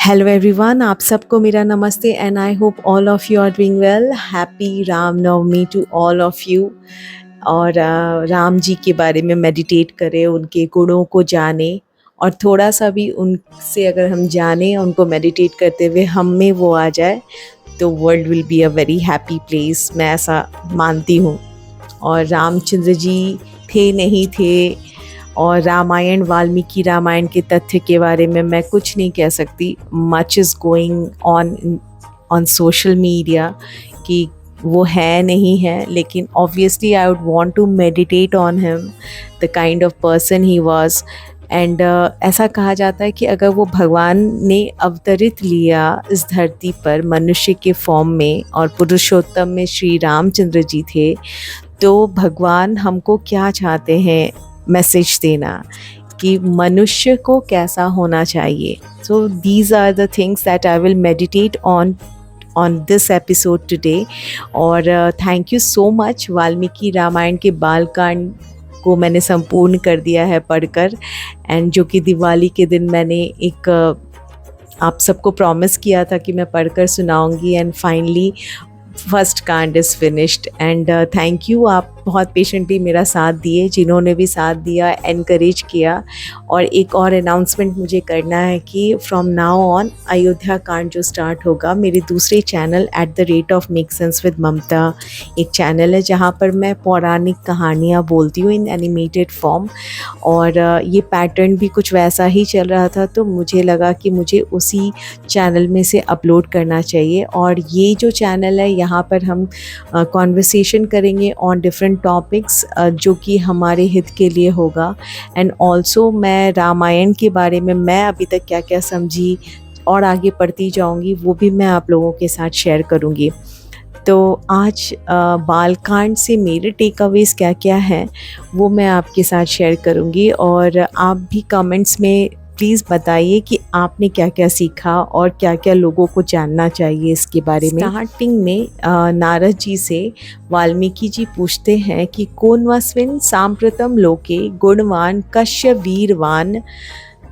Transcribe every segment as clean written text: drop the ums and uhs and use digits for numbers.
Hello everyone, आप सबको मेरा नमस्ते and I hope all of you are doing well. Happy Ram Navami to all of you. और राम जी के बारे में मेडिटेट करें, उनके गुणों को जानें और थोड़ा-सा भी उनसे अगर हम जानें, उनको मेडिटेट करते हुए हम में वो आ जाए, तो world will be a very happy place, मैं ऐसा मानती हूँ। और रामचंद्र जी थे, नहीं थे, और रामायण, वाल्मीकि रामायण के तथ्य के बारे में मैं कुछ नहीं कह सकती। Much is going on on social media कि वो है नहीं है, लेकिन obviously I would want to meditate on him, the kind of person he was. And ऐसा कहा जाता है कि अगर वो भगवान ने अवतरित लिया इस धरती पर मनुष्य के फॉर्म में और पुरुषोत्तम में श्री रामचंद्र जी थे, तो भगवान हमको क्या चाहते हैं मैसेज देना कि मनुष्य को कैसा होना चाहिए। So these are the things that I will meditate on this episode today. और thank you so much. Valmiki Ramayan के बालकांड को मैंने संपूर्ण कर दिया है पढ़कर, एंड जो कि दिवाली के दिन मैंने एक आप सबको प्रॉमिस किया था कि मैं पढ़कर सुनाऊंगी, एंड फाइनली फर्स्ट कांड is finished. And thank you, आप बहुत पेशेंटली मेरा साथ दिए, जिन्होंने भी साथ दिया, एनकरेज किया। और एक और अनाउंसमेंट मुझे करना है कि फ्रॉम नाउ ऑन अयोध्या कांड जो स्टार्ट होगा मेरे दूसरे चैनल @मेक सेंस विद ममता, एक चैनल है जहाँ पर मैं पौराणिक कहानियाँ बोलती हूँ इन एनिमेटेड फॉर्म। और ये पैटर्न भी कुछ वैसा ही चल रहा था, तो मुझे लगा कि मुझे उसी चैनल में से अपलोड करना चाहिए। और ये जो चैनल है, यहाँ पर हम कॉन्वर्सेशन करेंगे ऑन डिफरेंट टॉपिक्स जो कि हमारे हित के लिए होगा। एंड ऑल्सो मैं रामायण के बारे में मैं अभी तक क्या क्या समझी और आगे पढ़ती जाऊंगी, वो भी मैं आप लोगों के साथ शेयर करूंगी। तो आज बालकांड से मेरे टेक अवेज़ क्या क्या हैं वो मैं आपके साथ शेयर करूंगी। और आप भी कमेंट्स में प्लीज़ बताइए कि आपने क्या क्या सीखा और क्या क्या लोगों को जानना चाहिए इसके बारे में। स्टार्टिंग में नारद जी से वाल्मीकि जी पूछते हैं कि कोन्वस्मिन् सांप्रतम लोके गुणवान कस्य वीरवान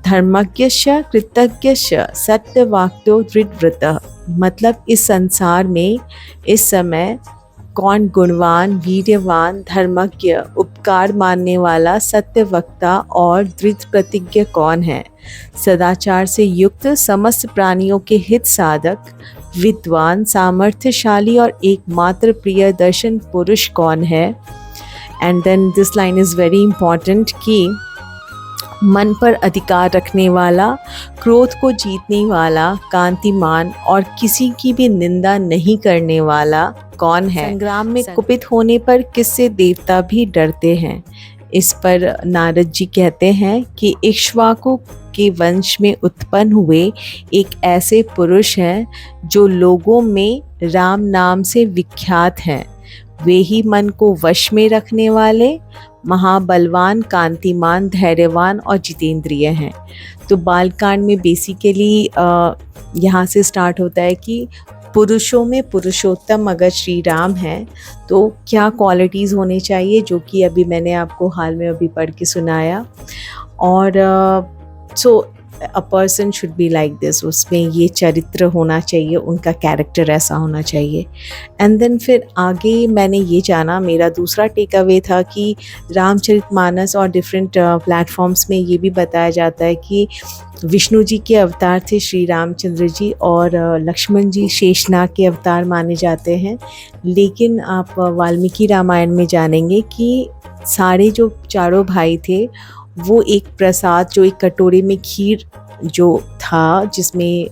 धर्मज्ञश्च कृतज्ञश्च सत्यवाक्यो दृढ़व्रतः। मतलब इस संसार में इस समय कौन गुणवान, वीर्यवान, धर्मज्ञ, उपकार मानने वाला, सत्यवक्ता और दृढ़ प्रतिज्ञ कौन है? सदाचार से युक्त, समस्त प्राणियों के हित साधक, विद्वान, सामर्थ्यशाली और एकमात्र प्रिय दर्शन पुरुष कौन है? And then this line is very important कि मन पर अधिकार रखने वाला, क्रोध को जीतने वाला, कांतिमान और किसी की भी निंदा नहीं करने वाला कौन है? संग्राम में कुपित होने पर किससे देवता भी डरते हैं? इस पर नारद जी कहते हैं कि इक्ष्वाकु के वंश में उत्पन्न हुए एक ऐसे पुरुष हैं जो लोगों में राम नाम से विख्यात हैं। वे ही मन को वश में रखने वाले, महाबलवान, कांतिमान, धैर्यवान और जितेंद्रिय हैं। तो बालकांड में बेसिकली यहाँ से स्टार्ट होता है कि पुरुषों में पुरुषोत्तम अगर श्री राम हैं तो क्या क्वालिटीज़ होने चाहिए, जो कि अभी मैंने आपको हाल में अभी पढ़ के सुनाया। और so a person should be like this, उसमें ये चरित्र होना चाहिए, उनका कैरेक्टर ऐसा होना चाहिए। एंड देन फिर आगे मैंने ये जाना, मेरा दूसरा टेक अवे था कि रामचरितमानस और डिफरेंट प्लेटफॉर्म्स में ये भी बताया जाता है कि विष्णु जी के अवतार थे श्री रामचंद्र जी, और लक्ष्मण जी शेषनाग के अवतार माने जाते हैं। लेकिन आप वाल्मीकि रामायण में जानेंगे कि सारे जो चारों भाई थे वो एक प्रसाद, जो एक कटोरे में खीर जो था, जिसमें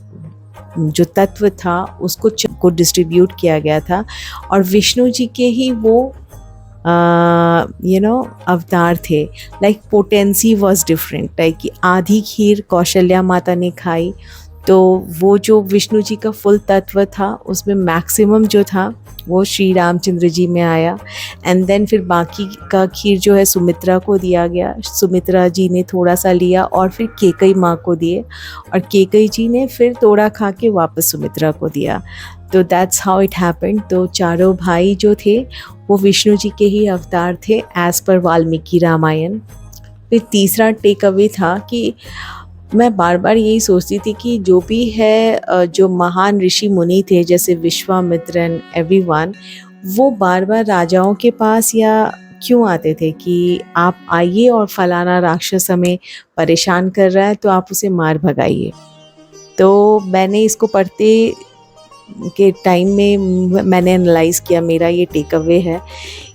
जो तत्व था उसको को डिस्ट्रीब्यूट किया गया था, और विष्णु जी के ही वो अवतार थे। Like potency was different, like कि आधी खीर कौशल्या माता ने खाई, तो वो जो विष्णु जी का फुल तत्व था उसमें मैक्सिमम जो था वो श्री रामचंद्र जी में आया। एंड देन फिर बाकी का खीर जो है सुमित्रा को दिया गया, सुमित्रा जी ने थोड़ा सा लिया और फिर केकई माँ को दिए, और केकई जी ने फिर थोड़ा खा के वापस सुमित्रा को दिया। तो दैट्स हाउ इट हैपेंड। तो चारों भाई जो थे वो विष्णु जी के ही अवतार थे एज़ पर वाल्मीकि रामायण। फिर तीसरा टेक अवे था कि मैं बार-बार यही सोचती थी कि जो भी है जो महान ऋषि मुनि थे जैसे विश्वामित्र एंड एवरीवन, वो बार-बार राजाओं के पास या क्यों आते थे कि आप आइए और फलाना राक्षस हमें परेशान कर रहा है तो आप उसे मार भगाइए। तो मैंने इसको पढ़ते के टाइम में मैंने एनालाइज़ किया, मेरा ये टेक अवे है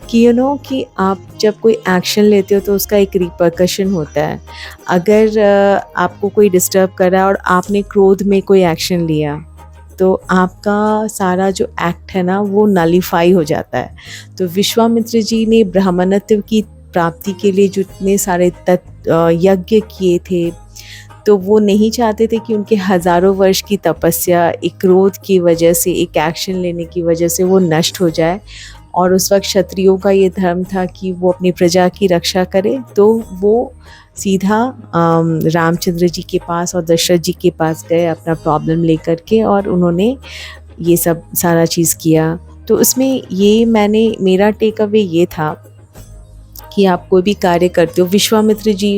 कि कि आप जब कोई एक्शन लेते हो तो उसका एक रिपरकशन होता है। अगर आपको कोई डिस्टर्ब कर रहा है और आपने क्रोध में कोई एक्शन लिया, तो आपका सारा जो एक्ट है ना वो नलिफाई हो जाता है। तो विश्वामित्र जी ने ब्राह्मणत्व की प्राप्ति के लिए जितने सारे यज्ञ किए थे, तो वो नहीं चाहते थे कि उनके हज़ारों वर्ष की तपस्या एक क्रोध की वजह से, एक एक्शन लेने की वजह से वो नष्ट हो जाए। और उस वक्त क्षत्रियों का ये धर्म था कि वो अपनी प्रजा की रक्षा करे, तो वो सीधा रामचंद्र जी के पास और दशरथ जी के पास गए अपना प्रॉब्लम लेकर के, और उन्होंने ये सब सारा चीज़ किया। तो उसमें ये मेरा टेक अवे ये था कि आप कोई भी कार्य करते हो, विश्वामित्र जी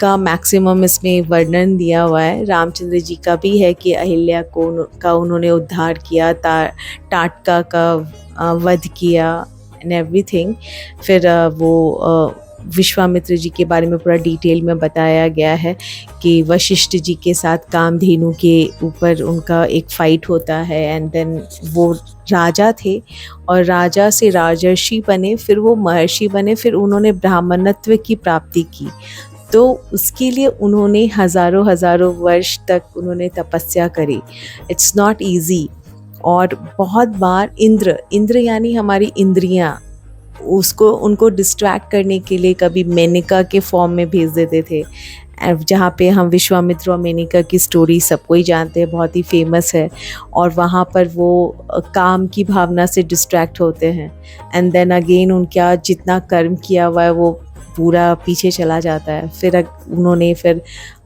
का मैक्सिमम इसमें वर्णन दिया हुआ है, रामचंद्र जी का भी है कि अहिल्या का उन्होंने उद्धार किया, टाटका का वध किया एंड एवरीथिंग। फिर वो विश्वामित्र जी के बारे में पूरा डिटेल में बताया गया है कि वशिष्ठ जी के साथ कामधेनु के ऊपर उनका एक फ़ाइट होता है, एंड देन वो राजा थे और राजा से राजर्षि बने, फिर वो महर्षि बने, फिर उन्होंने ब्राह्मणत्व की प्राप्ति की। तो उसके लिए उन्होंने हज़ारों वर्ष तक उन्होंने तपस्या करी। It's not easy. और बहुत बार इंद्र यानी हमारी इंद्रियां, उनको डिस्ट्रैक्ट करने के लिए कभी मेनका के फॉर्म में भेज देते थे, जहाँ पे हम विश्वामित्र और मेनका की स्टोरी सबको ही जानते हैं, बहुत ही फेमस है। और वहाँ पर वो काम की भावना से डिस्ट्रैक्ट होते हैं, एंड देन अगेन उनका जितना कर्म किया हुआ है वो पूरा पीछे चला जाता है। फिर उन्होंने फिर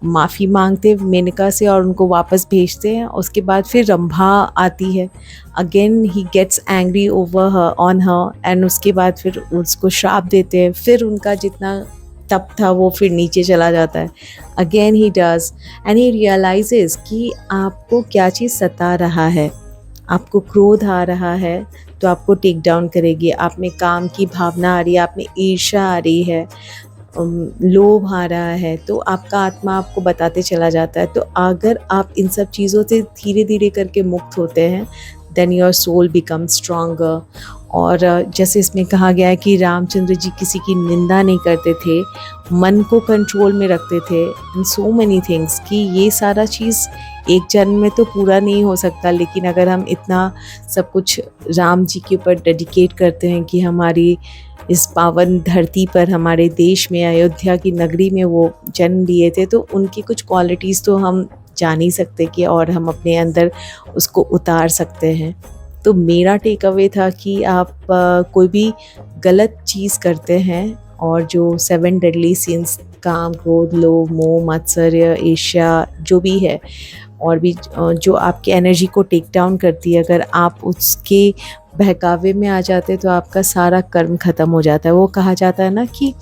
माफ़ी मांगते मेनका से और उनको वापस भेजते हैं। उसके बाद फिर रंभा आती है, again he gets angry over her on her, and उसके बाद फिर उसको श्राप देते हैं। फिर उनका जितना तप था वो फिर नीचे चला जाता है। Again he does and he realises कि आपको क्या चीज़ सता रहा है। आपको क्रोध आ रहा है तो आपको टेक डाउन करेगी, आप में काम की भावना आ रही है, आप में ईर्ष्या आ रही है, लोभ आ रहा है, तो आपका आत्मा आपको बताते चला जाता है। तो अगर आप इन सब चीज़ों से धीरे धीरे करके मुक्त होते हैं, then your soul become stronger. और जैसे इसमें कहा गया है कि रामचंद्र जी किसी की निंदा नहीं करते थे, मन को कंट्रोल में रखते थे, एंड सो मैनी थिंग्स, कि ये सारा चीज़ एक जन्म में तो पूरा नहीं हो सकता, लेकिन अगर हम इतना सब कुछ राम जी के ऊपर डेडिकेट करते हैं कि हमारी इस पावन धरती पर, हमारे देश में, अयोध्या की नगरी में वो जन्म लिए थे, तो उनकी कुछ क्वालिटीज़ तो हम जान ही सकते कि, और हम अपने अंदर उसको उतार सकते हैं। तो मेरा टेक अवे था कि आप कोई भी गलत चीज़ करते हैं और जो 7 डेडली सिंस, काम, क्रोध, लोभ, मोह, मात्सर्य, ईर्ष्या जो भी है, और भी जो आपकी एनर्जी को टेक डाउन करती है, अगर आप उसके बहकावे में आ जाते हैं तो आपका सारा कर्म ख़त्म हो जाता है। वो कहा जाता है ना कि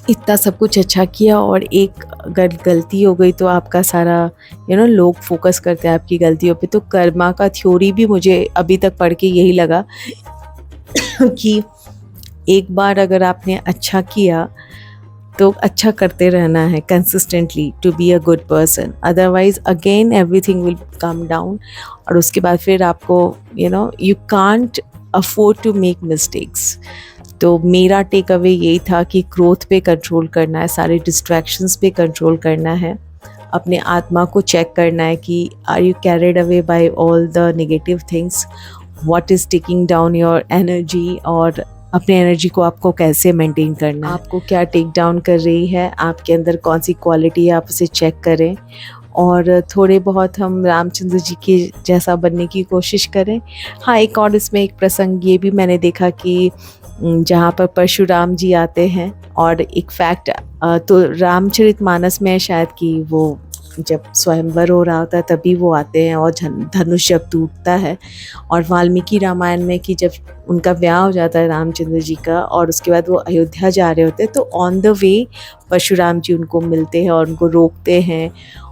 इतना सब कुछ अच्छा किया और एक अगर गलती हो गई तो आपका सारा लोग फोकस करते हैं आपकी गलतियों पे। तो कर्मा का थ्योरी भी मुझे अभी तक पढ़ के यही लगा कि एक बार अगर आपने अच्छा किया तो अच्छा करते रहना है consistently to be a good person, otherwise again everything will come down. और उसके बाद फिर आपको you can't afford to make mistakes. तो मेरा टेक अवे यही था कि ग्रोथ पे कंट्रोल करना है, सारे डिस्ट्रैक्शंस पे कंट्रोल करना है, अपने आत्मा को चेक करना है कि are you carried away by all the negative things, what is taking down your energy, और अपने एनर्जी को आपको कैसे मेंटेन करना है, आपको क्या टेक डाउन कर रही है, आपके अंदर कौन सी क्वालिटी है, आप उसे चेक करें। और थोड़े बहुत हम रामचंद्र जी के जैसा बनने की कोशिश करें। हाँ, एक और इसमें एक प्रसंग ये भी मैंने देखा कि जहाँ पर परशुराम जी आते हैं, और एक फैक्ट तो रामचरितमानस में है शायद कि वो जब स्वयंवर हो रहा होता है तभी वो आते हैं और धनुष जब टूटता है। और वाल्मीकि रामायण में कि जब उनका ब्याह हो जाता है रामचंद्र जी का और उसके बाद वो अयोध्या जा रहे होते हैं तो ऑन द वे परशुराम जी उनको मिलते हैं और उनको रोकते हैं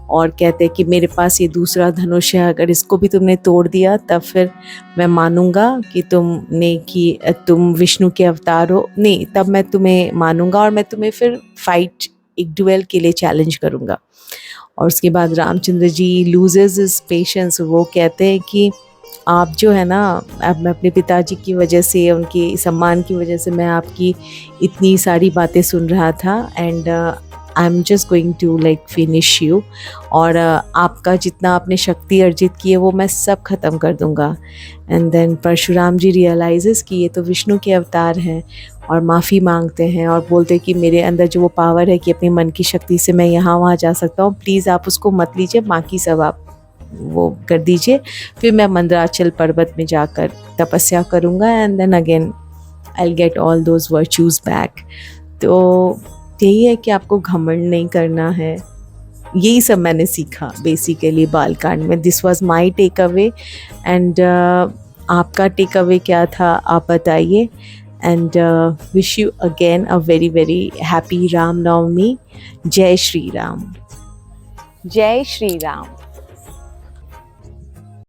और कहते हैं कि मेरे पास ये दूसरा धनुष है, अगर इसको भी तुमने तोड़ दिया तब फिर मैं मानूंगा कि तुम विष्णु के अवतार हो, नहीं तब मैं तुम्हें मानूंगा और मैं तुम्हें फिर फाइट एक डुएल के लिए चैलेंज करूंगा। और उसके बाद Ramchandra ji loses his patience, वो कहते हैं कि आप जो है ना, अब मैं अपने पिताजी की वजह से, उनके सम्मान की वजह से मैं आपकी इतनी सारी बातें सुन रहा था and I am just going to like finish you. और आपका जितना आपने शक्ति अर्जित की है वो मैं सब ख़त्म कर दूंगा। And then Parshuram ji realises कि ये तो विष्णु के अवतार हैं और माफ़ी मांगते हैं और बोलते हैं कि मेरे अंदर जो वो पावर है कि अपनी मन की शक्ति से मैं यहाँ वहाँ जा सकता हूँ, प्लीज़ आप उसको मत लीजिए, बाकी सब आप वो कर दीजिए, फिर मैं मंदराचल पर्वत में जाकर तपस्या करूँगा and then again I will get all those virtues back. तो यही है कि आपको घमंड नहीं करना है। यही सब मैंने सीखा बेसिकली बालकांड में। This was my takeaway and आपका टेक अवे क्या था आप बताइए। And wish you again a very very happy Ram Navami. जय श्री राम। जय श्री राम।